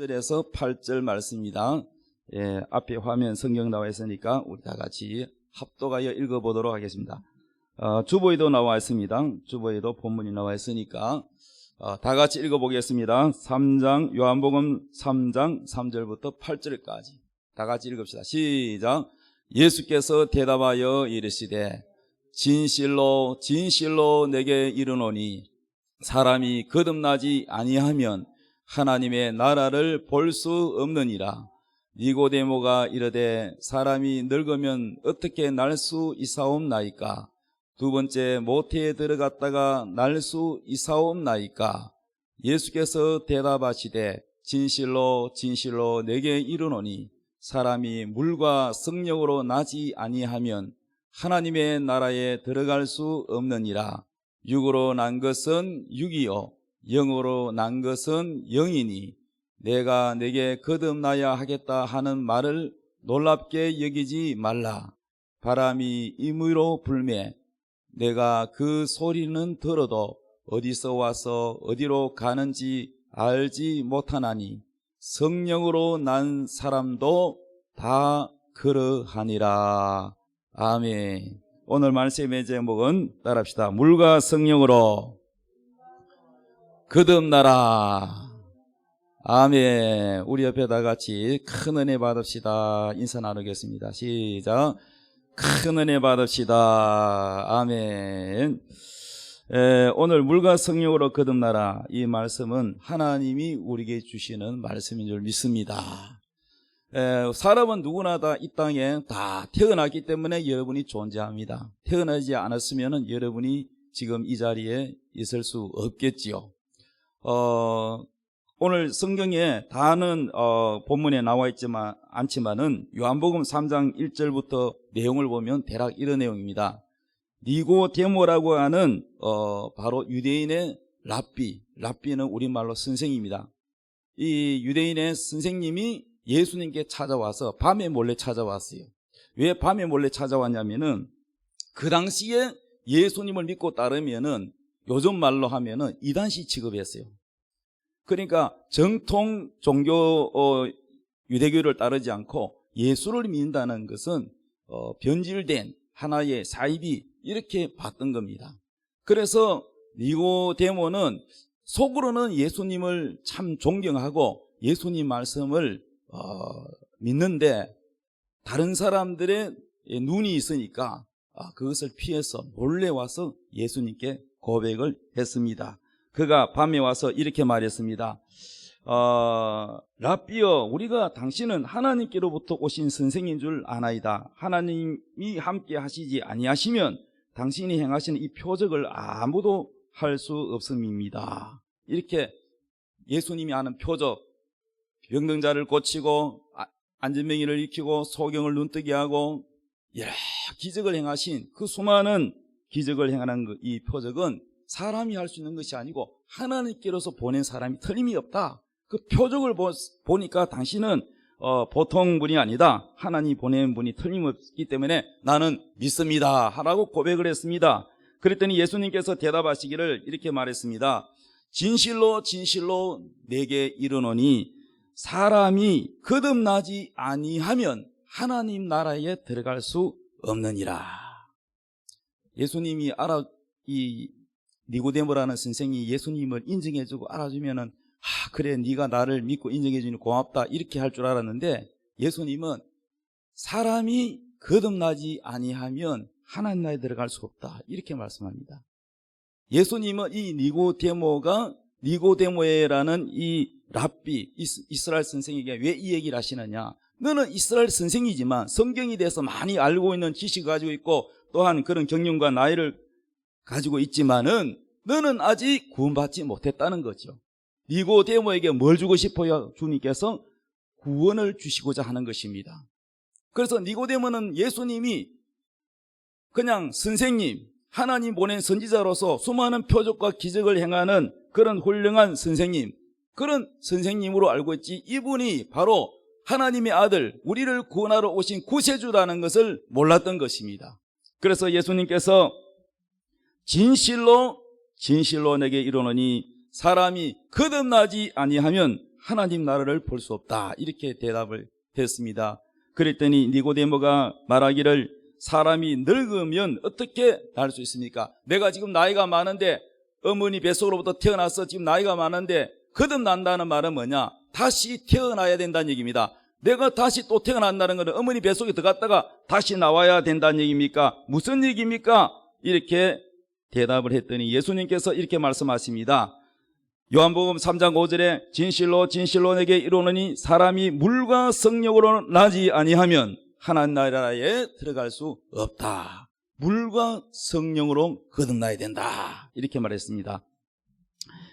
3절에서 8절 말씀입니다. 앞에 화면 성경 나와 있으니까 우리 다 같이 합독하여 읽어보도록 하겠습니다. 주보에도 나와 있습니다. 주보에도 본문이 나와 있으니까 다 같이 읽어보겠습니다. 요한복음 3장 3절부터 8절까지 다 같이 읽읍시다. 시작. 예수께서 대답하여 이르시되 진실로 진실로 내게 이르노니 사람이 거듭나지 아니하면 하나님의 나라를 볼 수 없느니라. 니고데모가 이르되 사람이 늙으면 어떻게 날 수 있사옵나이까? 두 번째 모태에 들어갔다가 날 수 있사옵나이까? 예수께서 대답하시되 진실로 진실로 내게 이르노니 사람이 물과 성령으로 나지 아니하면 하나님의 나라에 들어갈 수 없느니라. 육으로 난 것은 육이요 영으로 난 것은 영이니 내가 내게 거듭나야 하겠다 하는 말을 놀랍게 여기지 말라. 바람이 임의로 불매 내가 그 소리는 들어도 어디서 와서 어디로 가는지 알지 못하나니 성령으로 난 사람도 다 그러하니라. 아멘. 오늘 말씀의 제목은 따라합시다. 물과 성령으로 거듭나라. 아멘. 우리 옆에 다 같이 큰 은혜 받읍시다. 인사 나누겠습니다. 시작. 큰 은혜 받읍시다. 아멘. 오늘 물과 성령으로 거듭나라. 이 말씀은 하나님이 우리에게 주시는 말씀인 줄 믿습니다. 사람은 누구나 다 이 땅에 다 태어났기 때문에 여러분이 존재합니다. 태어나지 않았으면 여러분이 지금 이 자리에 있을 수 없겠지요. 오늘 성경에 다는 본문에 나와 있지만 않지만은 요한복음 3장 1절부터 내용을 보면 대략 이런 내용입니다. 니고데모라고 하는 바로 유대인의 랍비는 우리말로 선생입니다. 이 유대인의 선생님이 예수님께 찾아와서 밤에 몰래 찾아왔어요. 왜 밤에 몰래 찾아왔냐면은 그 당시에 예수님을 믿고 따르면은 요즘 말로 하면은 이단시 취급했어요. 그러니까 정통 종교 유대교를 따르지 않고 예수를 믿는다는 것은 변질된 하나의 사이비 이렇게 봤던 겁니다. 그래서 니고데모는 속으로는 예수님을 참 존경하고 예수님 말씀을 믿는데 다른 사람들의 눈이 있으니까 그것을 피해서 몰래 와서 예수님께 고백을 했습니다. 그가 밤에 와서 이렇게 말했습니다. 랍비여, 우리가 당신은 하나님께로부터 오신 선생인 줄 아나이다. 하나님이 함께 하시지 아니하시면 당신이 행하시는 이 표적을 아무도 할 수 없음입니다. 이렇게 예수님이 하는 표적, 병든 자를 고치고 안진뱅이를 일으키고 소경을 눈뜨게 하고 여러 기적을 행하신 그 수많은 기적을 행하는 이 표적은 사람이 할 수 있는 것이 아니고 하나님께로서 보낸 사람이 틀림이 없다. 그 표적을 보니까 당신은 보통 분이 아니다. 하나님 보낸 분이 틀림없기 때문에 나는 믿습니다 하라고 고백을 했습니다. 그랬더니 예수님께서 대답하시기를 이렇게 말했습니다. 진실로 진실로 내게 이르노니 사람이 거듭나지 아니하면 하나님 나라에 들어갈 수 없느니라. 예수님이 이 니고데모라는 선생이 예수님을 인정해주고 알아주면은 그래 네가 나를 믿고 인정해주니 고맙다 이렇게 할 줄 알았는데 예수님은 사람이 거듭나지 아니하면 하나님 나라에 들어갈 수 없다 이렇게 말씀합니다. 예수님은 이 니고데모라는 이 랍비 이스라엘 선생에게 왜 이 얘기를 하시느냐? 너는 이스라엘 선생이지만 성경에 대해서 많이 알고 있는 지식을 가지고 있고 또한 그런 경륜과 나이를 가지고 있지만은 너는 아직 구원받지 못했다는 거죠. 니고데모에게 뭘 주고 싶어요? 주님께서 구원을 주시고자 하는 것입니다. 그래서 니고데모는 예수님이 그냥 선생님, 하나님 보낸 선지자로서 수많은 표적과 기적을 행하는 그런 훌륭한 선생님, 그런 선생님으로 알고 있지 이분이 바로 하나님의 아들, 우리를 구원하러 오신 구세주라는 것을 몰랐던 것입니다. 그래서 예수님께서 진실로 진실로 내게 이르노니 사람이 거듭나지 아니하면 하나님 나라를 볼 수 없다. 이렇게 대답을 했습니다. 그랬더니 니고데모가 말하기를 사람이 늙으면 어떻게 날 수 있습니까? 내가 지금 나이가 많은데 어머니 뱃속으로부터 태어나서 지금 나이가 많은데 거듭난다는 말은 뭐냐? 다시 태어나야 된다는 얘기입니다. 내가 다시 또 태어난다는 것은 어머니 뱃속에 들어갔다가 다시 나와야 된다는 얘기입니까? 무슨 얘기입니까? 이렇게 대답을 했더니 예수님께서 이렇게 말씀하십니다. 요한복음 3장 5절에 진실로 진실로 내게 이르노니 사람이 물과 성령으로 나지 아니하면 하나님 나라에 들어갈 수 없다. 물과 성령으로 거듭나야 된다. 이렇게 말했습니다.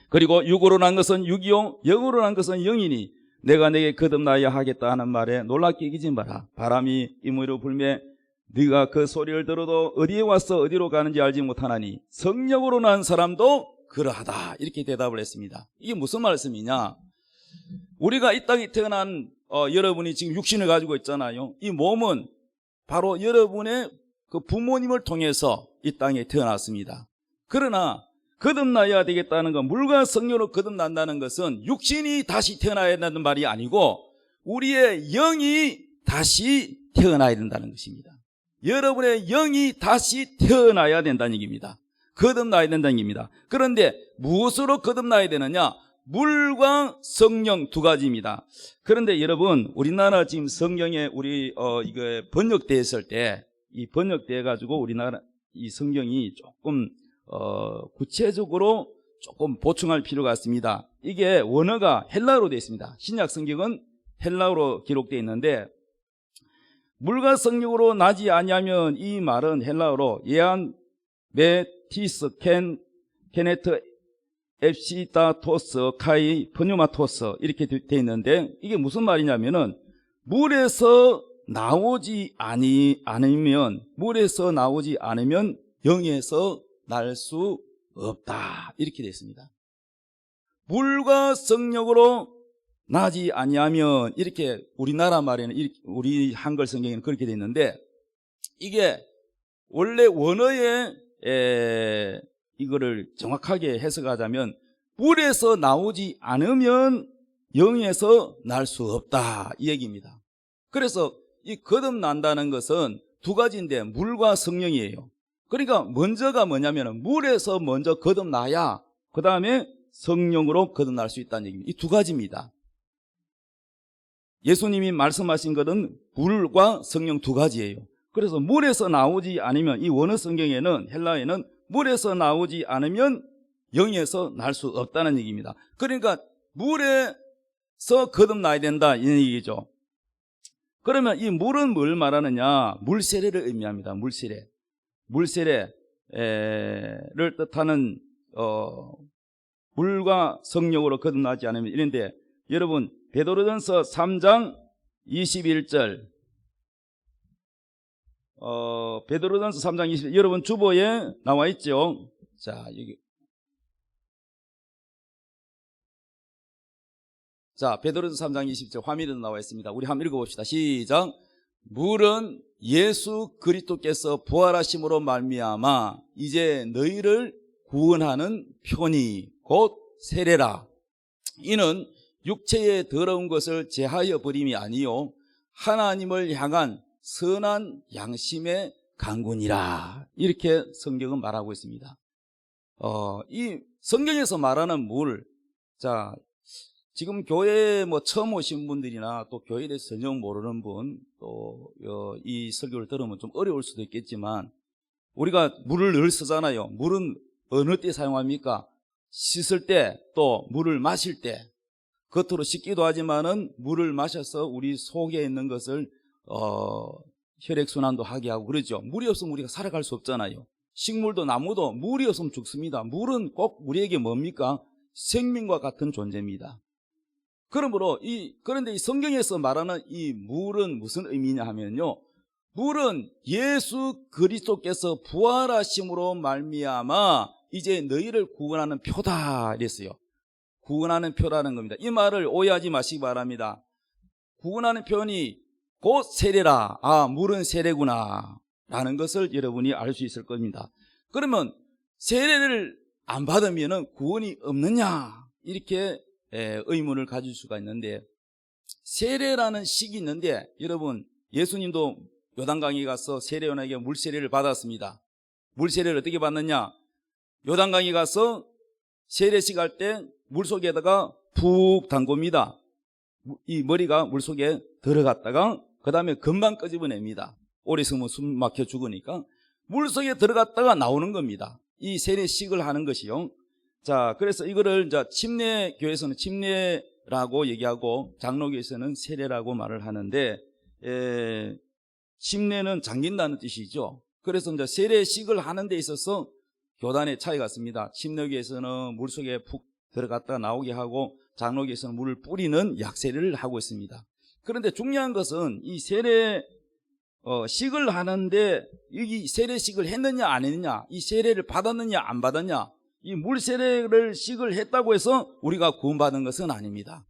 그리고 육으로 난 것은 육이요 영으로 난 것은 영이니 내가 내게 거듭나야 하겠다 하는 말에 놀랍게 여기지 마라. 바람이 이무로 불매 네가 그 소리를 들어도 어디에 와서 어디로 가는지 알지 못하나니 성령으로 난 사람도 그러하다. 이렇게 대답을 했습니다. 이게 무슨 말씀이냐? 우리가 이 땅에 태어난 여러분이 지금 육신을 가지고 있잖아요. 이 몸은 바로 여러분의 그 부모님을 통해서 이 땅에 태어났습니다. 그러나 거듭나야 되겠다는 것, 물과 성령으로 거듭난다는 것은 육신이 다시 태어나야 된다는 말이 아니고 우리의 영이 다시 태어나야 된다는 것입니다. 여러분의 영이 다시 태어나야 된다는 얘기입니다. 거듭나야 된다는 얘기입니다. 그런데 무엇으로 거듭나야 되느냐? 물과 성령 두 가지입니다. 그런데 여러분, 우리나라 지금 성경에 이거 번역되었을 때, 이 번역돼 가지고 우리나라 이 성경이 조금 구체적으로 조금 보충할 필요가 있습니다. 이게 원어가 헬라어로 되어 있습니다. 신약 성경은 헬라어로 기록되어 있는데 물과 성령으로 나지 아니하면 이 말은 헬라어로 예안 메티스 케네트 앱시다토스 카이 pneumatos 이렇게 되어 있는데 이게 무슨 말이냐면은 물에서 나오지 않으면 영에서 날 수 없다. 이렇게 되어 있습니다. 물과 성령으로 나지 아니하면 이렇게 우리나라 말에는 우리 한글 성경에는 그렇게 되어 있는데 이게 원래 원어에 이거를 정확하게 해석하자면 물에서 나오지 않으면 영에서 날 수 없다 이 얘기입니다. 그래서 이 거듭난다는 것은 두 가지인데 물과 성령이에요. 그러니까 먼저가 뭐냐면 물에서 먼저 거듭나야 그 다음에 성령으로 거듭날 수 있다는 얘기입니다. 이 두 가지입니다. 예수님이 말씀하신 것은 물과 성령 두 가지예요. 그래서 물에서 나오지 않으면 이 원어 성경에는 헬라어에는 물에서 나오지 않으면 영에서 날 수 없다는 얘기입니다. 그러니까 물에서 거듭나야 된다 이 얘기죠. 그러면 이 물은 뭘 말하느냐? 물세례를 의미합니다. 물세례를 뜻하는 물과 성령으로 거듭나지 않으면 이런데 여러분 베드로전서 3장 21절 베드로전서 3장 21절 여러분 주보에 나와 있죠. 자, 여기 베드로전서 3장 20절 화면에도 나와 있습니다. 우리 한번 읽어봅시다. 시작. 물은 예수 그리스도께서 부활하심으로 말미암아 이제 너희를 구원하는 표니 곧 세례라. 이는 육체의 더러운 것을 제하여 버림이 아니요 하나님을 향한 선한 양심의 강군이라. 이렇게 성경은 말하고 있습니다. 이 성경에서 말하는 물, 자, 지금 교회에 처음 오신 분들이나 또 교회에 대해서 전혀 모르는 분, 또 이 설교를 들으면 좀 어려울 수도 있겠지만 우리가 물을 늘 쓰잖아요. 물은 어느 때 사용합니까? 씻을 때, 또 물을 마실 때. 겉으로 씻기도 하지만은 물을 마셔서 우리 속에 있는 것을 혈액순환도 하게 하고 그러죠. 물이 없으면 우리가 살아갈 수 없잖아요. 식물도 나무도 물이 없으면 죽습니다. 물은 꼭 우리에게 뭡니까? 생명과 같은 존재입니다. 그러므로 그런데 이 성경에서 말하는 이 물은 무슨 의미냐 하면요, 물은 예수 그리스도께서 부활하심으로 말미암아 이제 너희를 구원하는 표다 이랬어요. 구원하는 표라는 겁니다. 이 말을 오해하지 마시기 바랍니다. 구원하는 표현이 곧 세례라. 아, 물은 세례구나 라는 것을 여러분이 알 수 있을 겁니다. 그러면 세례를 안 받으면 구원이 없느냐 이렇게 의문을 가질 수가 있는데, 세례라는 식이 있는데, 여러분 예수님도 요단강에 가서 세례요한에게 물세례를 받았습니다. 물세례를 어떻게 받느냐? 요단강에 가서 세례식 할 때 물속에다가 푹 담굽니다. 이 머리가 물속에 들어갔다가 그 다음에 금방 끄집어냅니다. 오래 있으면 숨 막혀 죽으니까 물속에 들어갔다가 나오는 겁니다. 이 세례식을 하는 것이요. 자, 그래서 이거를 이제 침례교에서는 침례라고 얘기하고 장로교에서는 세례라고 말을 하는데, 침례는 잠긴다는 뜻이죠. 그래서 이제 세례식을 하는 데 있어서 교단의 차이가 있습니다. 침례교에서는 물속에 푹 들어갔다가 나오게 하고, 장로교에서는 물을 뿌리는 약세례를 하고 있습니다. 그런데 중요한 것은 이 세례 식을 하는데, 여기 세례식을 했느냐 안 했느냐, 이 세례를 받았느냐 안 받았냐, 이 물세례를 식을 했다고 해서 우리가 구원받은 것은 아닙니다.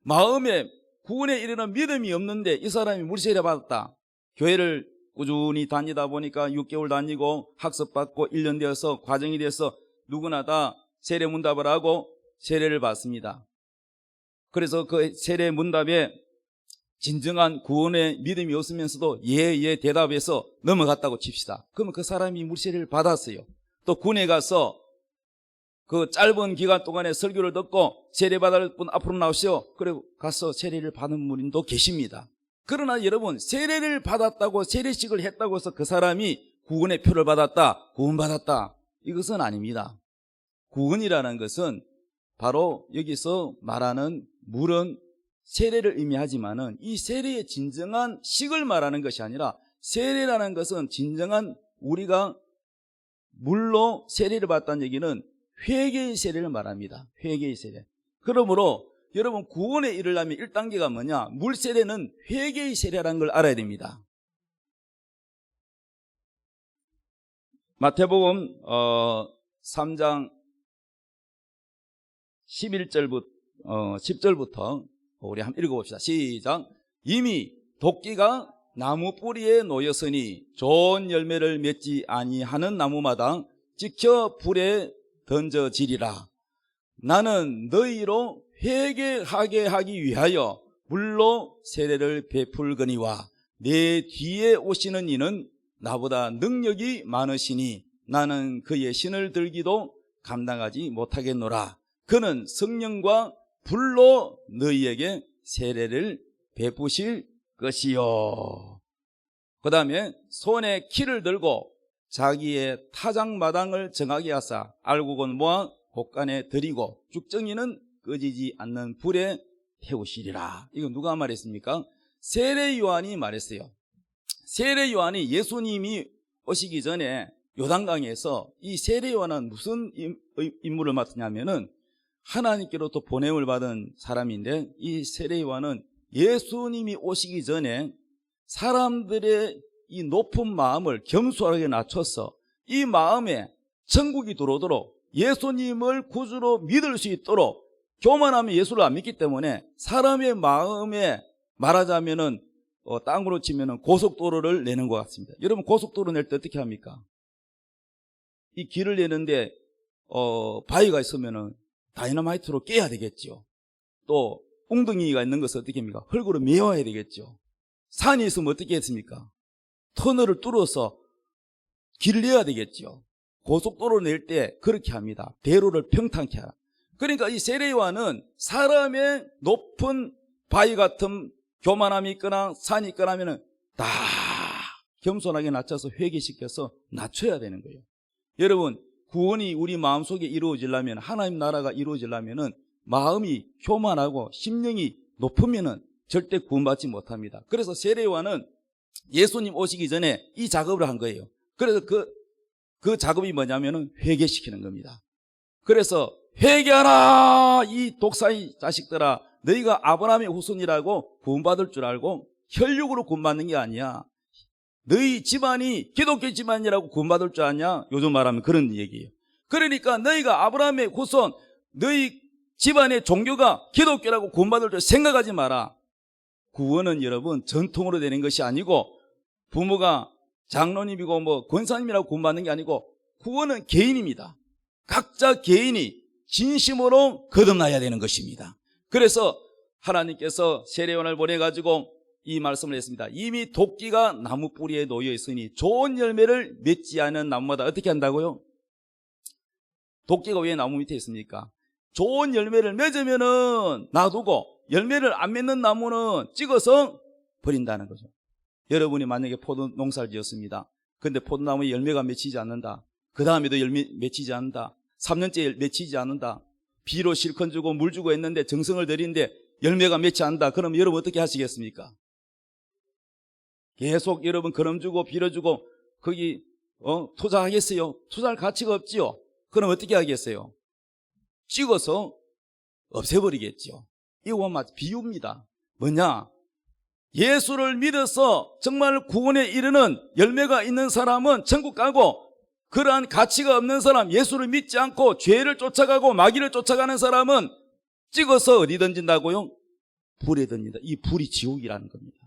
마음에 구원에 이르는 믿음이 없는데 이 사람이 물세례 받았다, 교회를 꾸준히 다니다 보니까 6개월 다니고 학습받고 1년 되어서 과정이 돼서 누구나 다 세례 문답을 하고 세례를 받습니다. 그래서 그 세례 문답에 진정한 구원의 믿음이 없으면서도 예 대답해서 넘어갔다고 칩시다. 그러면 그 사람이 물세례를 받았어요. 또 군에 가서 그 짧은 기간 동안에 설교를 듣고 세례 받을 분 앞으로 나오시오, 그리고 가서 세례를 받은 분도 계십니다. 그러나 여러분, 세례를 받았다고 세례식을 했다고 해서 그 사람이 구원의 표를 받았다, 구원받았다, 이것은 아닙니다. 구원이라는 것은 바로 여기서 말하는 물은 세례를 의미하지만은 이 세례의 진정한 식을 말하는 것이 아니라, 세례라는 것은 진정한 우리가 물로 세례를 받았다는 얘기는 회개의 세례를 말합니다. 회개의 세례. 그러므로 여러분, 구원에 이르려면 1단계가 뭐냐? 물세례는 회개의 세례라는 걸 알아야 됩니다. 마태복음 3장 10절부터 우리 한번 읽어봅시다. 시작. 이미 도끼가 나무 뿌리에 놓였으니 좋은 열매를 맺지 아니하는 나무마다 찍혀 불에 던져지리라. 나는 너희로 회개하게 하기 위하여 물로 세례를 베풀거니와 내 뒤에 오시는 이는 나보다 능력이 많으시니 나는 그의 신을 들기도 감당하지 못하겠노라. 그는 성령과 불로 너희에게 세례를 베푸실 것이요. 그 다음에 손에 키를 들고 자기의 타작마당을 정하게 하사 알곡은 모아 곳간에 들이고 죽정이는 꺼지지 않는 불에 태우시리라. 이거 누가 말했습니까? 세례 요한이 말했어요. 세례 요한이 예수님이 오시기 전에 요단강에서, 이 세례 요한은 무슨 임무를 맡았냐면은 하나님께로부터 보냄을 받은 사람인데, 이 세례 요한은 예수님이 오시기 전에 사람들의 이 높은 마음을 겸손하게 낮춰서 이 마음에 천국이 들어오도록, 예수님을 구주로 믿을 수 있도록, 교만하면 예수를 안 믿기 때문에 사람의 마음에 말하자면은 땅으로 치면은 고속도로를 내는 것 같습니다. 여러분, 고속도로 낼 때 어떻게 합니까? 이 길을 내는데 바위가 있으면은 다이너마이트로 깨야 되겠죠. 또 웅덩이가 있는 것을 어떻게 합니까? 흙으로 메워야 되겠죠. 산이 있으면 어떻게 했습니까? 터널을 뚫어서 길을 내야 되겠죠. 고속도로를 낼 때 그렇게 합니다. 대로를 평탄케 하라. 그러니까 이 세례 요한은 사람의 높은 바위 같은 교만함이 있거나 산이 있거나 하면은 다 겸손하게 낮춰서 회개시켜서 낮춰야 되는 거예요. 여러분, 구원이 우리 마음속에 이루어지려면, 하나님 나라가 이루어지려면은 마음이 교만하고 심령이 높으면은 절대 구원받지 못합니다. 그래서 세례 요한은 예수님 오시기 전에 이 작업을 한 거예요. 그래서 그 작업이 뭐냐면은 회개시키는 겁니다. 그래서 회개하라, 이 독사의 자식들아, 너희가 아브라함의 후손이라고 구원받을 줄 알고 혈육으로 구원받는 게 아니야. 너희 집안이 기독교 집안이라고 구원받을 줄 아냐? 요즘 말하면 그런 얘기예요. 그러니까 너희가 아브라함의 후손, 너희 집안의 종교가 기독교라고 구원받을 줄 생각하지 마라. 구원은 여러분 전통으로 되는 것이 아니고, 부모가 장로님이고 권사님이라고 구원받는 게 아니고, 구원은 개인입니다. 각자 개인이 진심으로 거듭나야 되는 것입니다. 그래서 하나님께서 세례요한을 보내가지고 이 말씀을 했습니다. 이미 도끼가 나무 뿌리에 놓여 있으니 좋은 열매를 맺지 않은 나무마다 어떻게 한다고요? 도끼가 왜 나무 밑에 있습니까? 좋은 열매를 맺으면은 놔두고 열매를 안 맺는 나무는 찍어서 버린다는 거죠. 여러분이 만약에 포도 농사를 지었습니다. 근데 포도나무에 열매가 맺히지 않는다. 그 다음에도 열매 맺히지 않는다. 3년째 맺히지 않는다. 비로 실컷 주고 물 주고 했는데 정성을 들이는데 열매가 맺지 않는다. 그럼 여러분 어떻게 하시겠습니까? 계속 여러분 거름 주고 빌어 주고 거기 투자하겠어요? 투자할 가치가 없지요. 그럼 어떻게 하겠어요? 찍어서 없애버리겠죠. 이거 마치 비유입니다. 뭐냐? 예수를 믿어서 정말 구원에 이르는 열매가 있는 사람은 천국 가고, 그러한 가치가 없는 사람, 예수를 믿지 않고 죄를 쫓아가고 마귀를 쫓아가는 사람은 찍어서 어디 던진다고요? 불에 던진다. 이 불이 지옥이라는 겁니다.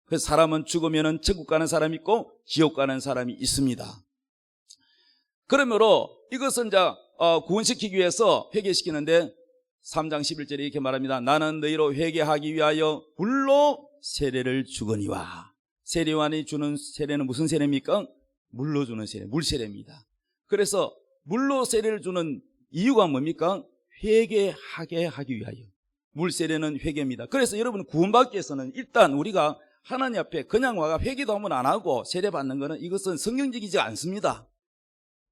그래서 사람은 죽으면 천국 가는 사람이 있고 지옥 가는 사람이 있습니다. 그러므로 이것은 이제 구원시키기 위해서 회개시키는데 3장 11절에 이렇게 말합니다. 나는 너희로 회개하기 위하여 불로 세례를 주거니와. 세례요한이 주는 세례는 무슨 세례입니까? 물로 주는 세례, 물세례입니다. 그래서 물로 세례를 주는 이유가 뭡니까? 회개하게 하기 위하여. 물세례는 회개입니다. 그래서 여러분 구원받기 위해서는 일단 우리가 하나님 앞에 그냥 와가 회개도 한번 안 하고 세례받는 것은 이것은 성경적이지 않습니다.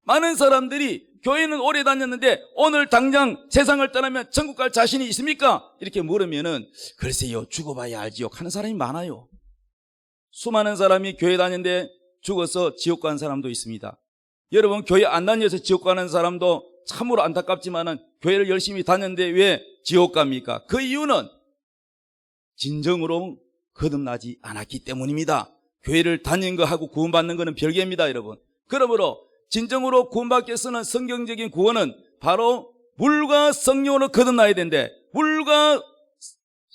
많은 사람들이 교회는 오래 다녔는데 오늘 당장 세상을 떠나면 천국 갈 자신이 있습니까? 이렇게 물으면은 글쎄요, 죽어봐야 알지요 하는 사람이 많아요. 수많은 사람이 교회 다녔는데 죽어서 지옥 가는 사람도 있습니다. 여러분 교회 안 다녀서 지옥 가는 사람도 참으로 안타깝지만은 교회를 열심히 다녔는데 왜 지옥 갑니까? 그 이유는 진정으로 거듭나지 않았기 때문입니다. 교회를 다니는 거하고 구원받는 것은 별개입니다, 여러분. 그러므로 진정으로 구원받기 위해서는 성경적인 구원은 바로 물과 성령으로 거듭나야 되는데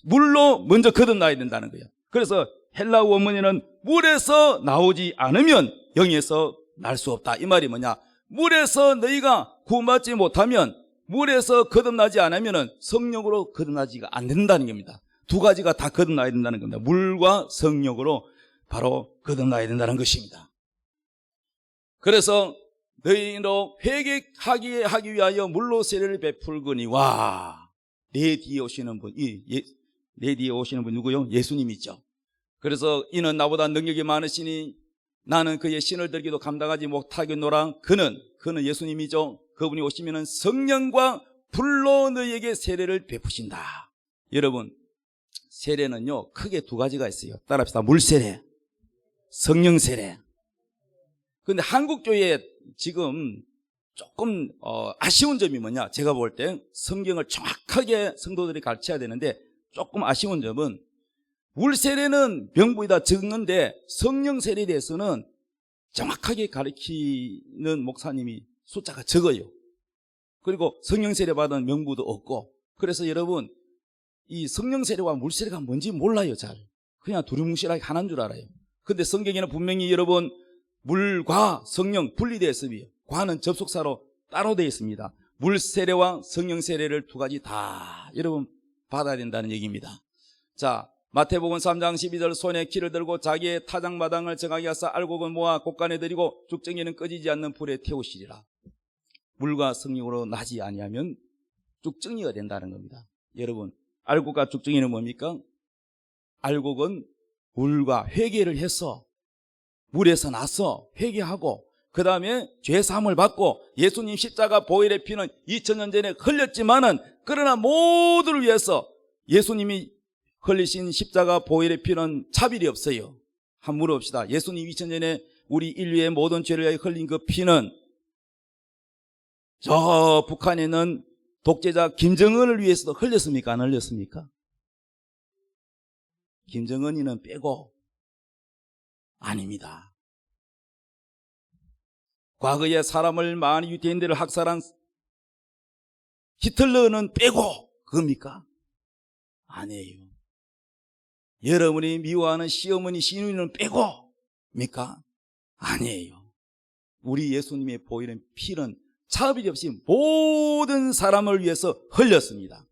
물로 먼저 거듭나야 된다는 거예요. 그래서 헬라 원문에는 물에서 나오지 않으면 영에서 날 수 없다. 이 말이 뭐냐? 물에서 너희가 구원받지 못하면, 물에서 거듭나지 않으면 성령으로 거듭나지가 안 된다는 겁니다. 두 가지가 다 거듭나야 된다는 겁니다. 물과 성령으로 바로 거듭나야 된다는 것입니다. 그래서 너희로 회개하기 위하여 물로 세례를 베풀거니와. 내 뒤에 오시는 분, 내 뒤에 오시는 분 누구요? 예수님이죠. 그래서 이는 나보다 능력이 많으시니 나는 그의 신을 들기도 감당하지 못하겠노라. 그는 예수님이죠. 그분이 오시면은 성령과 불로 너희에게 세례를 베푸신다. 여러분, 세례는요 크게 두 가지가 있어요. 따라합시다. 물세례, 성령세례. 그런데 한국교회에 지금 조금 아쉬운 점이 뭐냐? 제가 볼 때 성경을 정확하게 성도들이 가르쳐야 되는데 조금 아쉬운 점은 물세례는 명부에다 적는데 성령세례에 대해서는 정확하게 가르치는 목사님이 숫자가 적어요. 그리고 성령세례 받은 명부도 없고. 그래서 여러분 이 성령세례와 물세례가 뭔지 몰라요. 잘 그냥 두루뭉실하게 하나인 줄 알아요. 근데 성경에는 분명히 여러분 물과 성령 분리되어 있으며 과는 접속사로 따로 되어 있습니다. 물세례와 성령세례를 두 가지 다 여러분 받아야 된다는 얘기입니다. 자, 마태복음 3장 12절 손에 키를 들고 자기의 타작마당을 정하게 하사 알곡을 모아 곡간에 들이고 죽정이는 꺼지지 않는 불에 태우시리라. 물과 성령으로 나지 아니하면 죽정이가 된다는 겁니다. 여러분 알곡과 죽정이는 뭡니까? 알곡은 물과 회개를 해서 물에서 나서 회개하고 그 다음에 죄사함을 받고 예수님 십자가 보혈의 피는 2000년 전에 흘렸지만은 그러나 모두를 위해서 예수님이 흘리신 십자가 보혈의 피는 차별이 없어요. 한번 물어봅시다. 예수님 2000년 전에 우리 인류의 모든 죄를 위하여 흘린 그 피는 저 북한에 있는 독재자 김정은을 위해서도 흘렸습니까? 안 흘렸습니까? 김정은이는 빼고 아닙니다. 과거에 사람을 많이 유대인들을 학살한 히틀러는 빼고 그겁니까? 아니에요. 여러분이 미워하는 시어머니 시누이는 빼고입니까? 아니에요. 우리 예수님의 보이는 피는 차별이 없이 모든 사람을 위해서 흘렸습니다.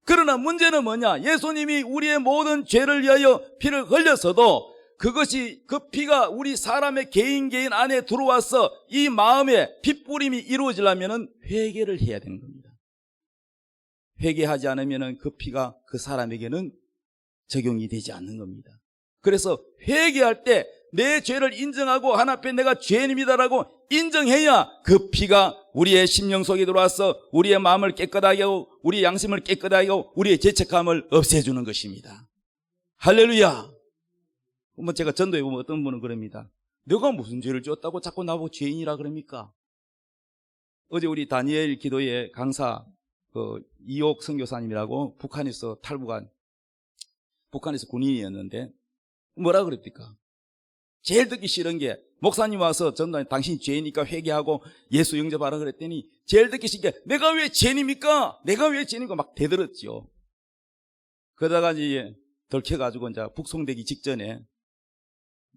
그러나 문제는 뭐냐? 예수님이 우리의 모든 죄를 위하여 피를 흘렸어도 그것이 그 피가 우리 사람의 개인 안에 들어와서 이 마음에 핏뿌림이 이루어지려면 회개를 해야 되는 겁니다. 회개하지 않으면 그 피가 그 사람에게는 적용이 되지 않는 겁니다. 그래서 회개할 때 내 죄를 인정하고 하나님 앞에 내가 죄인입니다라고 인정해야 그 피가 우리의 심령 속에 들어와서 우리의 마음을 깨끗하게 하고 우리의 양심을 깨끗하게 하고 우리의 죄책감을 없애주는 것입니다. 할렐루야. 뭐 제가 전도해 보면 어떤 분은 그럽니다. 너가 무슨 죄를 지었다고 자꾸 나보고 죄인이라 그럽니까? 어제 우리 다니엘 기도회 강사 이옥 선교사님이라고 북한에서 탈북한 북한에서 군인이었는데 뭐라 그랬습니까? 제일 듣기 싫은 게 목사님 와서 전도에 당신이 죄니까 회개하고 예수 영접하라 그랬더니 제일 듣기 싫은 게 내가 왜 죄인입니까? 내가 왜 죄인입니까? 막 대들었죠. 그러다가 이제 덜켜가지고 이제 북송되기 직전에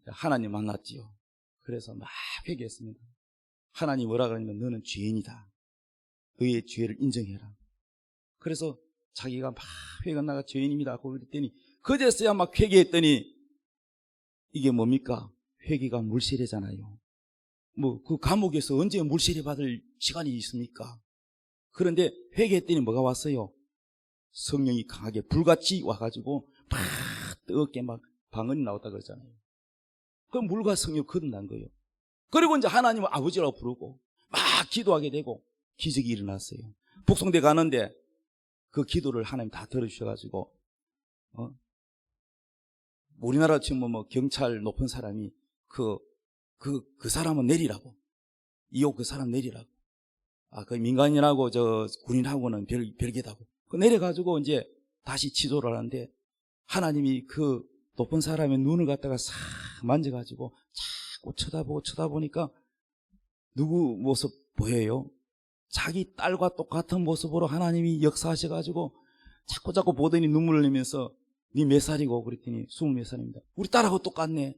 하나님 만났지요. 그래서 막 회개했습니다. 하나님 뭐라 그러냐면 너는 죄인이다. 너의 죄를 인정해라. 그래서 자기가 막 회개가 나가 죄인입니다 하고 그랬더니 그제서야 막 회개했더니 이게 뭡니까? 회개가 물세례잖아요. 뭐 그 감옥에서 언제 물세례 받을 시간이 있습니까? 그런데 회개했더니 뭐가 왔어요? 성령이 강하게 불같이 와가지고 막 뜨겁게 막 방언이 나왔다 그러잖아요. 그 물과 성령 거듭난 거예요. 그리고 이제 하나님을 아버지라고 부르고 막 기도하게 되고 기적이 일어났어요. 북송대 가는데 그 기도를 하나님 다 들어주셔가지고 우리나라 지금 뭐 경찰 높은 사람이 그 사람은 내리라고. 이옥 그 사람 내리라고. 그 민간인하고 저 군인하고는 별개다고. 그 내려가지고 이제 다시 지도를 하는데 하나님이 그 높은 사람의 눈을 갖다가 싹 만져가지고 자꾸 쳐다보니까 누구 모습 보여요? 자기 딸과 똑같은 모습으로 하나님이 역사하셔가지고 자꾸 보더니 눈물을 흘리면서 니 몇 살이고? 그랬더니 20몇 살입니다. 우리 딸하고 똑같네.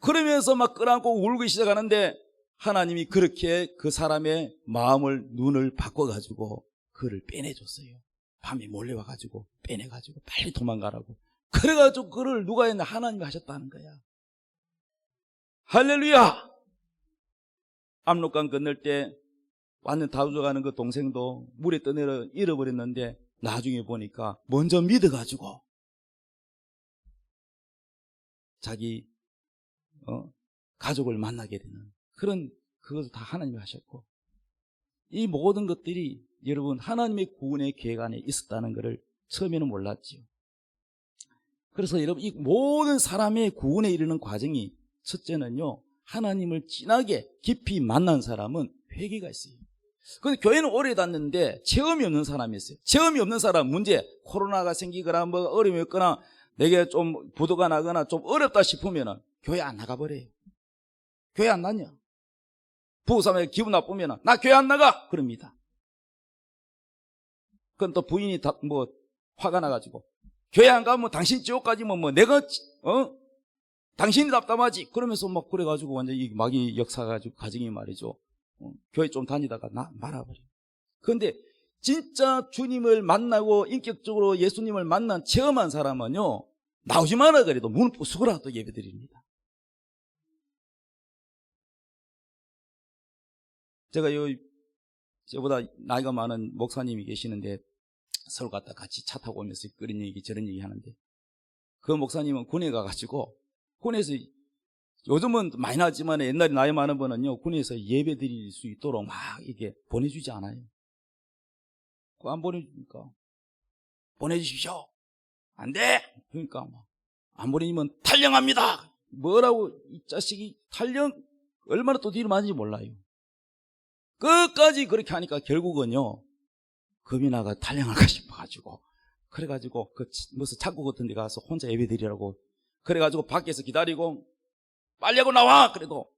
그러면서 막 끌어안고 울기 시작하는데 하나님이 그렇게 그 사람의 마음을 눈을 바꿔가지고 그를 빼내줬어요. 밤에 몰래 와가지고 빼내가지고 빨리 도망가라고. 그래가지고 그를 누가 했나? 하나님이 하셨다는 거야. 할렐루야. 압록강 건널 때 완전 다우져가는 그 동생도 물에 떠내려 잃어버렸는데 나중에 보니까 먼저 믿어가지고 자기 가족을 만나게 되는 그런 그것을 다 하나님이 하셨고 이 모든 것들이 여러분 하나님의 구원의 계획 안에 있었다는 것을 처음에는 몰랐지요. 그래서 여러분 이 모든 사람의 구원에 이르는 과정이 첫째는요 하나님을 진하게 깊이 만난 사람은 회개가 있어요. 근데 교회는 오래 다녔는데 체험이 없는 사람이 있어요. 체험이 없는 사람 문제 코로나가 생기거나 뭐 어려움이 있거나 내게 좀 부도가 나거나 좀 어렵다 싶으면 교회 안 나가버려요. 교회 안 다녀. 부부싸움에 기분 나쁘면 나 교회 안 나가 그럽니다. 그건 또 부인이 뭐 화가 나가지고 교회 안 가면 당신 지옥 가지면 뭐 내가 당신이 답답하지 그러면서 막 그래가지고 완전 이 막이 역사가지고 가정이 말이죠. 교회 좀 다니다가 나 말아버려. 그런데 진짜 주님을 만나고 인격적으로 예수님을 만난 체험한 사람은요 나오지 마라 그래도 문 부수고라도 예배드립니다. 제가 저보다 나이가 많은 목사님이 계시는데 서울 갔다 같이 차 타고 오면서 그런 얘기 저런 얘기 하는데 그 목사님은 군에 가가지고 군에서 요즘은 많이 나지만 옛날에 나이 많은 분은요 군에서 예배 드릴 수 있도록 막 이게 보내주지 않아요. 그거 안 보내주니까 보내주십시오. 안 돼. 그러니까 안 보내주면 탈령합니다. 뭐라고 이 자식이 탈령 얼마나 또 뒤로 맞는지 몰라요. 끝까지 그렇게 하니까 결국은요 겁이 나가 탈령할까 싶어가지고 그래가지고 그 무슨 창고 같은 데 가서 혼자 예배 드리라고 그래가지고 밖에서 기다리고 빨리 하고 나와 그래도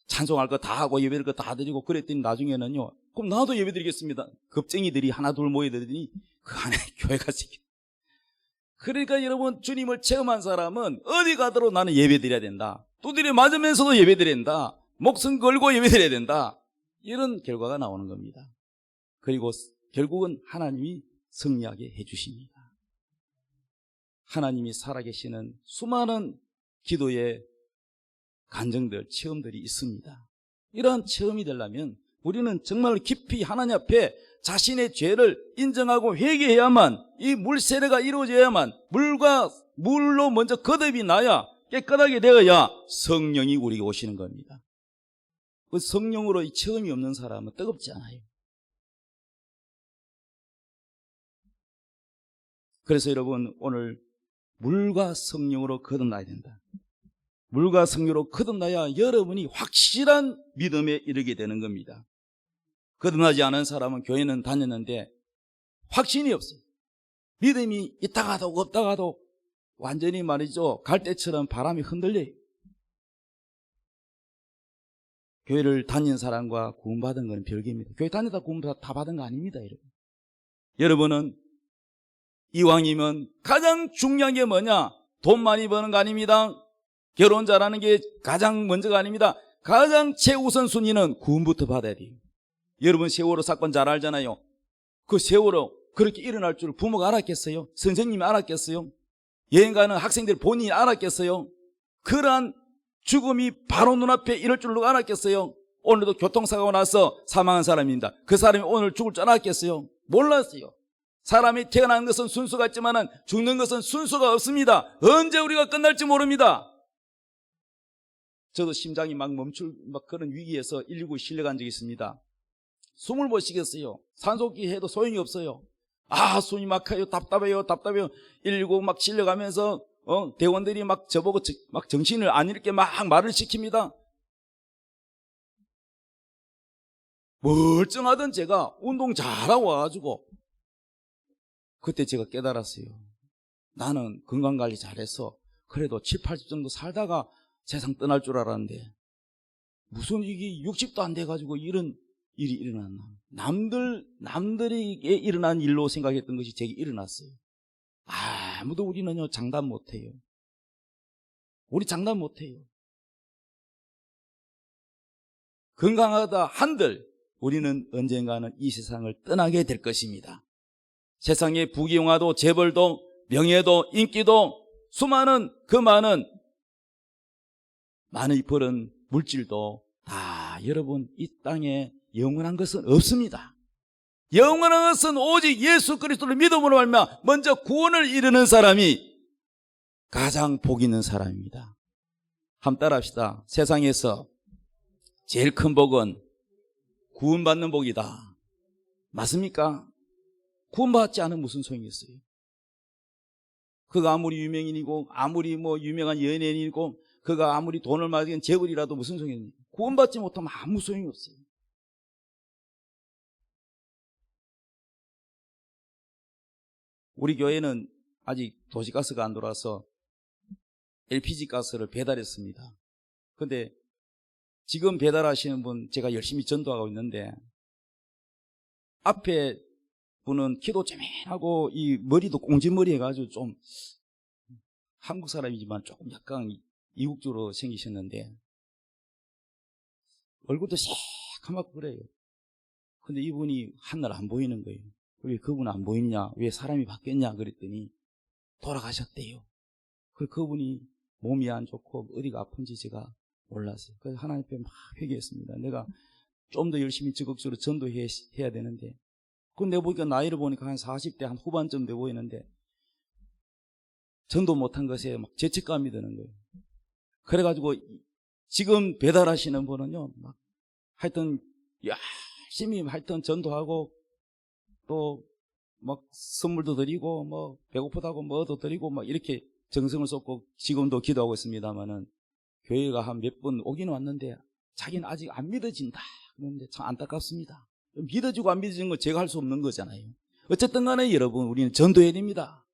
찬송할 거 다 하고 예배할 거 다 드리고 그랬더니 나중에는요 그럼 나도 예배 드리겠습니다. 겁쟁이들이 하나 둘 모여들더니 그 안에 교회가 생겨. 그러니까 여러분 주님을 체험한 사람은 어디 가더라도 나는 예배 드려야 된다. 두드려 맞으면서도 예배 드려야 된다. 목숨 걸고 예배 드려야 된다. 이런 결과가 나오는 겁니다. 그리고 결국은 하나님이 승리하게 해주십니다. 하나님이 살아계시는 수많은 기도의 간증들, 체험들이 있습니다. 이러한 체험이 되려면 우리는 정말 깊이 하나님 앞에 자신의 죄를 인정하고 회개해야만, 이 물세례가 이루어져야만, 물로 먼저 거듭이 나야, 깨끗하게 되어야 성령이 우리에게 오시는 겁니다. 그 성령으로 이 체험이 없는 사람은 뜨겁지 않아요. 그래서 여러분, 오늘 물과 성령으로 거듭나야 된다. 물과 성령으로 거듭나야 여러분이 확실한 믿음에 이르게 되는 겁니다. 거듭나지 않은 사람은 교회는 다녔는데 확신이 없어요. 믿음이 있다가도 없다가도 완전히 말이죠, 갈대처럼 바람이 흔들려요. 교회를 다닌 사람과 구원받은 건 별개입니다. 교회 다니다 구원 다 받은 거 아닙니다, 여러분. 여러분은 이왕이면 가장 중요한 게 뭐냐? 돈 많이 버는 거 아닙니다. 결혼 잘하는 게 가장 먼저가 아닙니다. 가장 최우선 순위는 구원부터 받아야 돼요. 여러분 세월호 사건 잘 알잖아요. 그 세월호 그렇게 일어날 줄 부모가 알았겠어요? 선생님이 알았겠어요? 여행 가는 학생들 본인이 알았겠어요? 그러한 죽음이 바로 눈앞에 이럴 줄 누가 알았겠어요? 오늘도 교통사고가 나서 사망한 사람입니다. 그 사람이 오늘 죽을 줄 알았겠어요? 몰랐어요. 사람이 태어나는 것은 순서가 있지만 죽는 것은 순서가 없습니다. 언제 우리가 끝날지 모릅니다. 저도 심장이 막 그런 위기에서 119에 실려간 적이 있습니다. 숨을 못 쉬겠어요. 산소호흡기 해도 소용이 없어요. 숨이 막혀요. 답답해요. 119 막 실려가면서 대원들이 막 저보고 막 정신을 안 잃게 막 말을 시킵니다. 멀쩡하던 제가 운동 잘하고 와가지고 그때 제가 깨달았어요. 나는 건강관리 잘해서 그래도 7, 80 정도 살다가 세상 떠날 줄 알았는데 무슨 이게 60도 안 돼가지고 이런 일이 일어났나. 남들에게 일어난 일로 생각했던 것이 제게 일어났어요. 아무도 우리는요 장담 못해요. 우리 장담 못해요. 건강하다 한들 우리는 언젠가는 이 세상을 떠나게 될 것입니다. 세상의 부귀영화도 재벌도 명예도 인기도 수많은 그 많은 벌은 물질도 다 여러분 이 땅에 영원한 것은 없습니다. 영원한 것은 오직 예수 그리스도를 믿음으로 말미암아 먼저 구원을 이루는 사람이 가장 복 있는 사람입니다. 한번 따라합시다. 세상에서 제일 큰 복은 구원받는 복이다. 맞습니까? 구원받지 않으면 무슨 소용이 있어요? 그가 아무리 유명인이고 아무리 유명한 연예인이고 그가 아무리 돈을 많이 재벌이라도 무슨 소용이 있습니까? 구원받지 못하면 아무 소용이 없어요. 우리 교회는 아직 도시가스가 안 돌아서 LPG 가스를 배달했습니다. 근데 지금 배달하시는 분 제가 열심히 전도하고 있는데 앞에 분은 키도 쪼맨하고 이 머리도 꽁지머리 해가지고 좀 한국 사람이지만 조금 약간 이국적으로 생기셨는데 얼굴도 새카맣고 그래요. 근데 이분이 한날 안 보이는 거예요. 왜 그분 안 보이냐? 왜 사람이 바뀌었냐? 그랬더니 돌아가셨대요. 그분이 몸이 안 좋고 어디가 아픈지 제가 몰랐어요. 그래서 하나님 앞에 막 회개했습니다. 내가 좀 더 열심히 적극적으로 전도해야 되는데 그건 내가 보니까 나이를 보니까 한 40대 한 후반쯤 돼 보이는데 전도 못한 것에 막 죄책감이 드는 거예요. 그래가지고 지금 배달하시는 분은요 막 하여튼 열심히 하여튼 전도하고 또 막 선물도 드리고 배고프다고 뭐도 드리고 막 이렇게 정성을 쏟고 지금도 기도하고 있습니다만은 교회가 한 몇 번 오긴 왔는데 자기는 아직 안 믿어진다. 그런데 참 안타깝습니다. 믿어지고 안 믿어지는 건 제가 할 수 없는 거잖아요. 어쨌든 간에 여러분 우리는 전도해야 됩니다.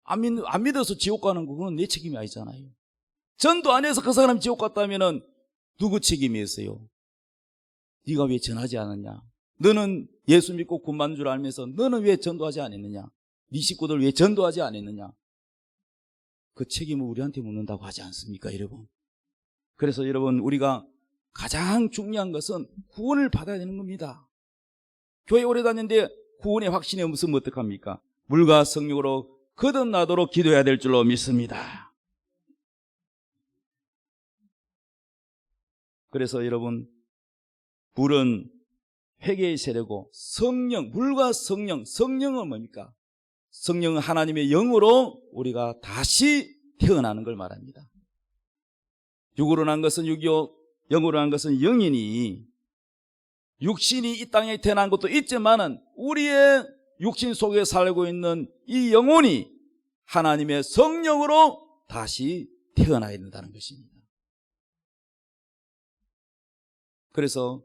안 믿어서 지옥 가는 거 그건 내 책임이 아니잖아요. 전도 안 해서 그 사람 지옥 갔다면은 누구 책임이었어요? 네가 왜 전하지 않았냐? 너는 예수 믿고 구원 받는 줄 알면서 너는 왜 전도하지 않았느냐? 네 식구들 왜 전도하지 않았느냐? 그 책임을 우리한테 묻는다고 하지 않습니까, 여러분? 그래서 여러분, 우리가 가장 중요한 것은 구원을 받아야 되는 겁니다. 교회 오래 다녔는데 구원의 확신이 없으면 어떡합니까? 물과 성령으로 거듭나도록 기도해야 될 줄로 믿습니다. 그래서 여러분, 물은 회개의 세례고, 성령, 물과 성령, 성령은 뭡니까? 성령은 하나님의 영으로 우리가 다시 태어나는 걸 말합니다. 육으로 난 것은 육이요, 영으로 난 것은 영이니, 육신이 이 땅에 태어난 것도 있지만은 우리의 육신 속에 살고 있는 이 영혼이 하나님의 성령으로 다시 태어나야 된다는 것입니다. 그래서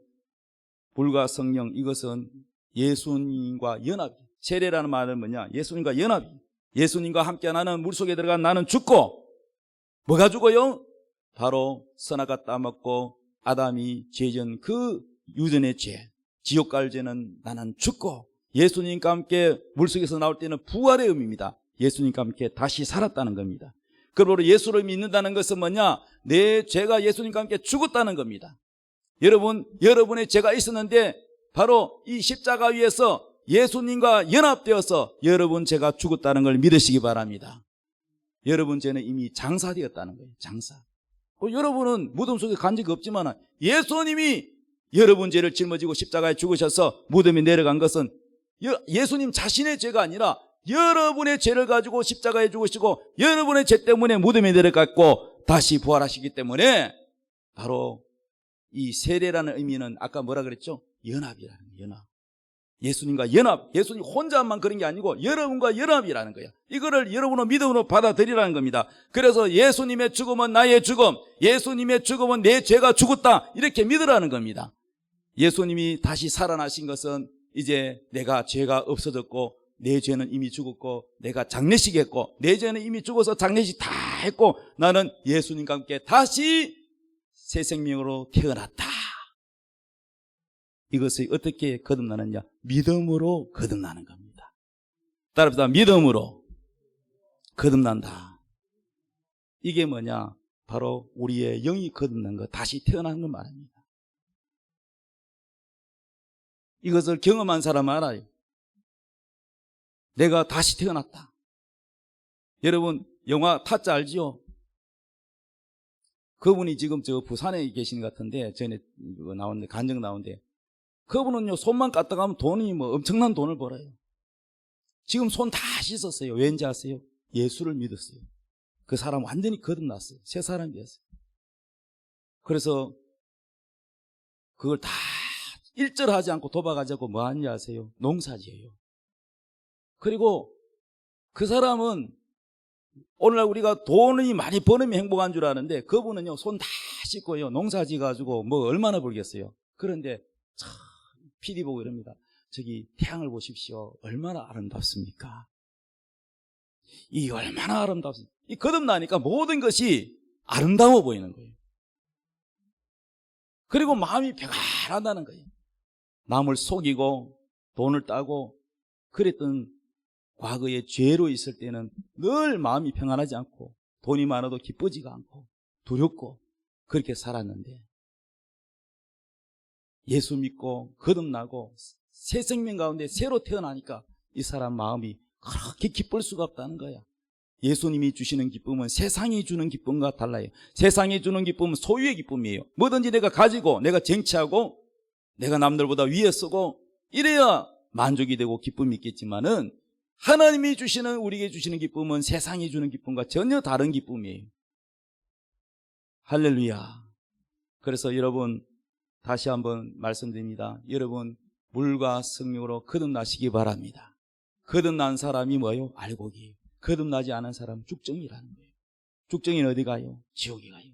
물과 성령, 이것은 예수님과 연합. 세례라는 말은 뭐냐? 예수님과 연합이. 예수님과 함께 나는 물속에 들어간 나는 죽고, 뭐가 죽어요? 바로 선악과 따먹고 아담이 죄전 그 유전의 죄, 지옥 갈 죄는 나는 죽고, 예수님과 함께 물속에서 나올 때는 부활의 의미입니다. 예수님과 함께 다시 살았다는 겁니다. 그러므로 예수를 믿는다는 것은 뭐냐? 내 죄가 예수님과 함께 죽었다는 겁니다. 여러분, 여러분의 죄가 있었는데 바로 이 십자가 위에서 예수님과 연합되어서 여러분 죄가 죽었다는 걸 믿으시기 바랍니다. 여러분 죄는 이미 장사되었다는 거예요. 장사. 여러분은 무덤 속에 간 적이 없지만 예수님이 여러분 죄를 짊어지고 십자가에 죽으셔서 무덤에 내려간 것은 예수님 자신의 죄가 아니라 여러분의 죄를 가지고 십자가에 죽으시고 여러분의 죄 때문에 무덤에 내려갔고 다시 부활하시기 때문에 바로 이 세례라는 의미는 아까 뭐라 그랬죠? 연합이라는 거예요. 연합. 예수님과 연합. 예수님 혼자만 그런 게 아니고 여러분과 연합이라는 거예요. 이거를 여러분의 믿음으로 받아들이라는 겁니다. 그래서 예수님의 죽음은 나의 죽음, 예수님의 죽음은 내 죄가 죽었다, 이렇게 믿으라는 겁니다. 예수님이 다시 살아나신 것은 이제 내가 죄가 없어졌고 내 죄는 이미 죽었고 내가 장례식 했고 내 죄는 이미 죽어서 장례식 다 했고 나는 예수님과 함께 다시 새 생명으로 태어났다. 이것이 어떻게 거듭나느냐? 믿음으로 거듭나는 겁니다. 따라합시다. 믿음으로 거듭난다. 이게 뭐냐? 바로 우리의 영이 거듭난 것, 다시 태어나는 걸 말합니다. 이것을 경험한 사람은 알아요. 내가 다시 태어났다. 여러분, 영화 타짜 알지요? 그분이 지금 저 부산에 계신 것 같은데, 전에 나오는데, 간증 나오는데, 그분은요, 손만 까딱 하면 돈이 뭐 엄청난 돈을 벌어요. 지금 손 다 씻었어요. 왠지 아세요? 예수를 믿었어요. 그 사람 완전히 거듭났어요. 새 사람이 됐어요. 그래서 그걸 다 일절하지 않고 도박하지 않고 뭐 하는지 아세요? 농사지어요. 그리고 그 사람은 오늘날 우리가 돈이 많이 버는 행복한 줄 아는데 그분은요, 손 다 씻고요, 농사지 가지고 뭐 얼마나 벌겠어요. 그런데 참 PD 보고 이럽니다. 저기 태양을 보십시오. 얼마나 아름답습니까? 이 얼마나 아름답습니까? 이 거듭나니까 모든 것이 아름다워 보이는 거예요. 그리고 마음이 평안하다는 거예요. 남을 속이고 돈을 따고 그랬던 과거에 죄로 있을 때는 늘 마음이 평안하지 않고 돈이 많아도 기쁘지가 않고 두렵고 그렇게 살았는데 예수 믿고 거듭나고 새 생명 가운데 새로 태어나니까 이 사람 마음이 그렇게 기쁠 수가 없다는 거야. 예수님이 주시는 기쁨은 세상이 주는 기쁨과 달라요. 세상이 주는 기쁨은 소유의 기쁨이에요. 뭐든지 내가 가지고 내가 쟁취하고 내가 남들보다 위에 서고 이래야 만족이 되고 기쁨이 있겠지만은 하나님이 주시는, 우리에게 주시는 기쁨은 세상이 주는 기쁨과 전혀 다른 기쁨이에요. 할렐루야. 그래서 여러분, 다시 한번 말씀드립니다. 여러분, 물과 성령으로 거듭나시기 바랍니다. 거듭난 사람이 뭐예요? 알곡이에요. 거듭나지 않은 사람은 죽정이라는 거예요. 죽정이는 어디 가요? 지옥에 가요.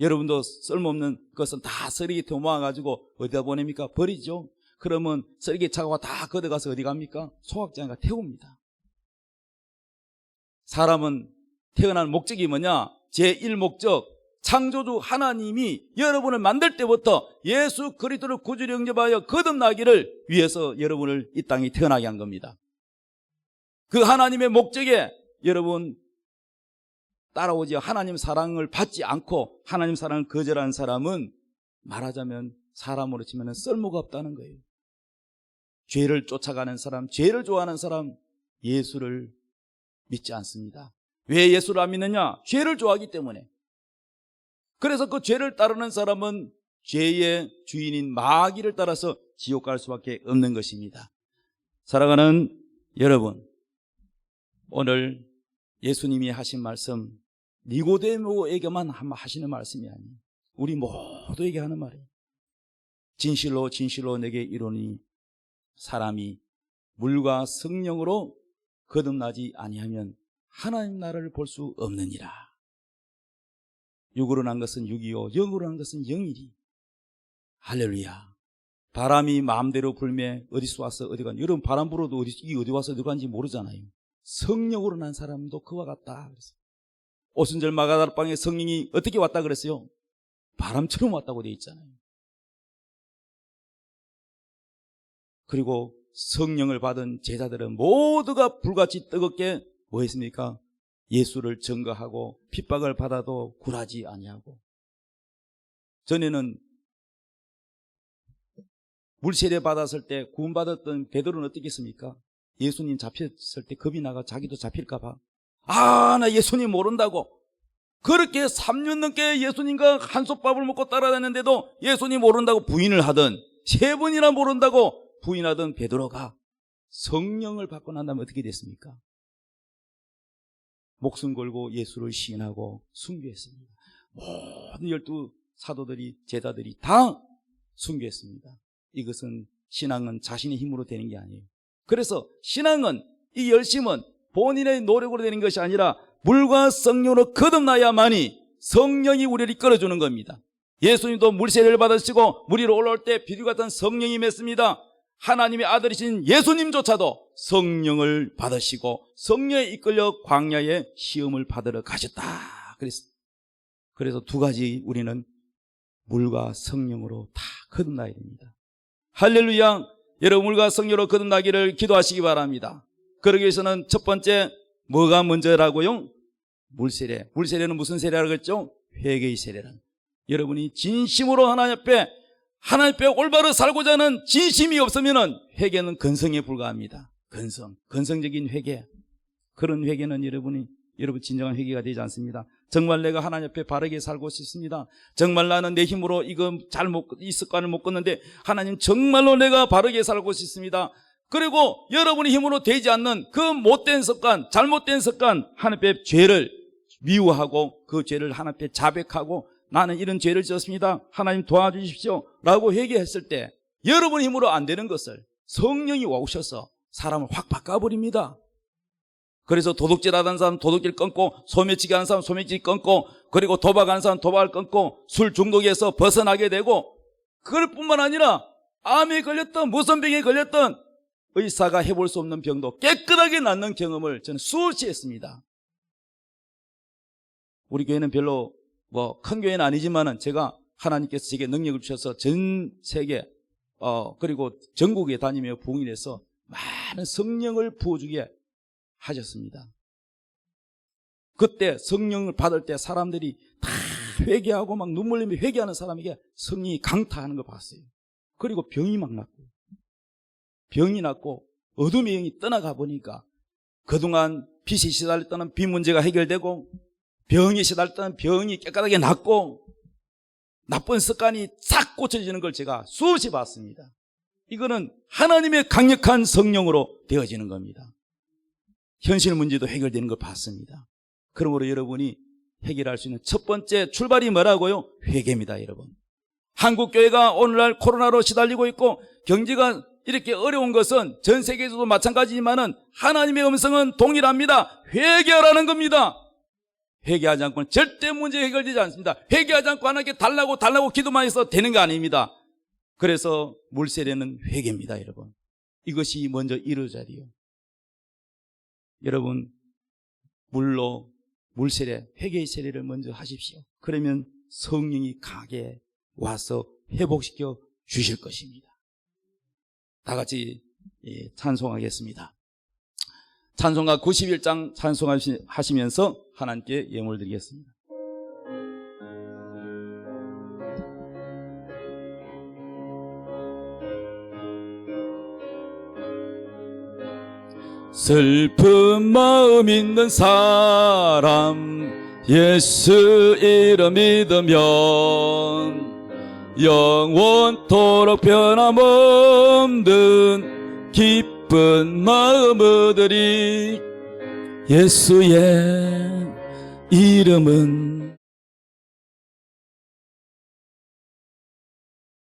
여러분도 쓸모없는 것은 다 쓰레기통에 모아가지고 어디다 보냅니까? 버리죠. 그러면 쓰레기 차가 다 걷어가서 어디 갑니까? 소각장에가 태웁니다. 사람은 태어난 목적이 뭐냐? 제1목적, 창조주 하나님이 여러분을 만들 때부터 예수 그리스도를 구주로 영접하여 거듭나기를 위해서 여러분을 이 땅에 태어나게 한 겁니다. 그 하나님의 목적에 여러분 따라오지 하나님 사랑을 받지 않고 하나님 사랑을 거절한 사람은 말하자면 사람으로 치면 쓸모가 없다는 거예요. 죄를 쫓아가는 사람, 죄를 좋아하는 사람, 예수를 믿지 않습니다. 왜 예수를 안 믿느냐? 죄를 좋아하기 때문에. 그래서 그 죄를 따르는 사람은 죄의 주인인 마귀를 따라서 지옥 갈 수밖에 없는 것입니다. 사랑하는 여러분, 오늘 예수님이 하신 말씀 니고데모에게만 하시는 말씀이 아니에요. 우리 모두에게 하는 말이에요. 진실로 진실로 내게 이르노니 사람이 물과 성령으로 거듭나지 아니하면 하나님 나라를 볼 수 없느니라. 육으로 난 것은 육이요 영으로 난 것은 영이리. 할렐루야. 바람이 마음대로 불매 어디서 와서 어디 간. 여러분 바람 불어도 어디 와서 어디 간지 모르잖아요. 성령으로 난 사람도 그와 같다. 오순절 마가다락방에 성령이 어떻게 왔다 그랬어요? 바람처럼 왔다고 되어 있잖아요. 그리고 성령을 받은 제자들은 모두가 불같이 뜨겁게 뭐 했습니까? 예수를 증거하고 핍박을 받아도 굴하지 아니하고. 전에는 물세례 받았을 때 구원받았던 베드로는 어떻게 했습니까? 예수님 잡혔을 때 겁이 나가 자기도 잡힐까 봐. 나 예수님 모른다고. 그렇게 3년 넘게 예수님과 한솥밥을 먹고 따라다녔는데도 예수님 모른다고 부인을 하던, 3번이나 모른다고 부인하던 베드로가 성령을 받고 난 다음에 어떻게 됐습니까? 목숨 걸고 예수를 시인하고 순교했습니다. 모든 12 사도들이, 제자들이 다 순교했습니다. 이것은 신앙은 자신의 힘으로 되는 게 아니에요. 그래서 신앙은, 이 열심은 본인의 노력으로 되는 것이 아니라 물과 성령으로 거듭나야만이 성령이 우리를 이끌어주는 겁니다. 예수님도 물세례를 받으시고 물 위로 올라올 때 비둘기 같은 성령이 임했습니다. 하나님의 아들이신 예수님조차도 성령을 받으시고 성령에 이끌려 광야에 시험을 받으러 가셨다. 그래서 두 가지 우리는 물과 성령으로 다 거듭나야 됩니다. 할렐루야. 여러분 물과 성령으로 거듭나기를 기도하시기 바랍니다. 그러기 위해서는 첫 번째 뭐가 먼저라고요? 물세례. 물세례는 무슨 세례라고 했죠? 회개의 세례란. 여러분이 진심으로 하나님 앞에 올바로 살고자 하는 진심이 없으면 회개는 건성에 불과합니다. 건성적인 회개. 그런 회개는 여러분 진정한 회개가 되지 않습니다. 정말 내가 하나님 앞에 바르게 살고 싶습니다. 정말 나는 내 힘으로 이 습관을 못 걷는데 하나님 정말로 내가 바르게 살고 싶습니다. 그리고 여러분의 힘으로 되지 않는 그 못된 습관, 잘못된 습관, 하나님 앞에 죄를 미워하고 그 죄를 하나님 앞에 자백하고 나는 이런 죄를 지었습니다. 하나님 도와주십시오. 라고 회개했을 때 여러분의 힘으로 안 되는 것을 성령이 오셔서 사람을 확 바꿔버립니다. 그래서 도둑질 하던 사람 도둑질 끊고, 소매치기 하는 사람 소매치기 끊고, 그리고 도박하는 사람 도박을 끊고, 술 중독에서 벗어나게 되고, 그럴 뿐만 아니라 암에 걸렸던, 무선병에 걸렸던 의사가 해볼 수 없는 병도 깨끗하게 낫는 경험을 저는 수없이 했습니다. 우리 교회는 별로 큰 교회는 아니지만은 제가 하나님께서 제게 능력을 주셔서 전 세계 그리고 전국에 다니며 부흥해서 많은 성령을 부어주게 하셨습니다. 그때 성령을 받을 때 사람들이 다 회개하고 막 눈물 흘리며 회개하는 사람에게 성령이 강타하는 걸 봤어요. 그리고 병이 막 났고 어둠의 영이 떠나가 보니까 그동안 빛이 시달렸던 빛 문제가 해결되고 병이 시달렸던 병이 깨끗하게 낫고 나쁜 습관이 싹 고쳐지는 걸 제가 수없이 봤습니다. 이거는 하나님의 강력한 성령으로 되어지는 겁니다. 현실 문제도 해결되는 걸 봤습니다. 그러므로 여러분이 해결할 수 있는 첫 번째 출발이 뭐라고요? 회개입니다. 여러분, 한국교회가 오늘날 코로나로 시달리고 있고 경제가 이렇게 어려운 것은 전 세계에서도 마찬가지지만은 하나님의 음성은 동일합니다. 회개하라는 겁니다. 회개하지 않고는 절대 문제 해결되지 않습니다. 회개하지 않고 하나님께 달라고 기도만 해서 되는 거 아닙니다. 그래서 물세례는 회개입니다. 여러분, 이것이 먼저 이루어져야 돼요. 여러분, 물세례, 회개의 세례를 먼저 하십시오. 그러면 성령이 강하게 와서 회복시켜 주실 것입니다. 다 같이 찬송하겠습니다. 찬송가 91장 찬송하시면서 하나님께 예물을 드리겠습니다. 슬픈 마음 있는 사람 예수 이름 믿으면 영원토록 변함없는 기쁜 마음 얻으리. 예수의 이름은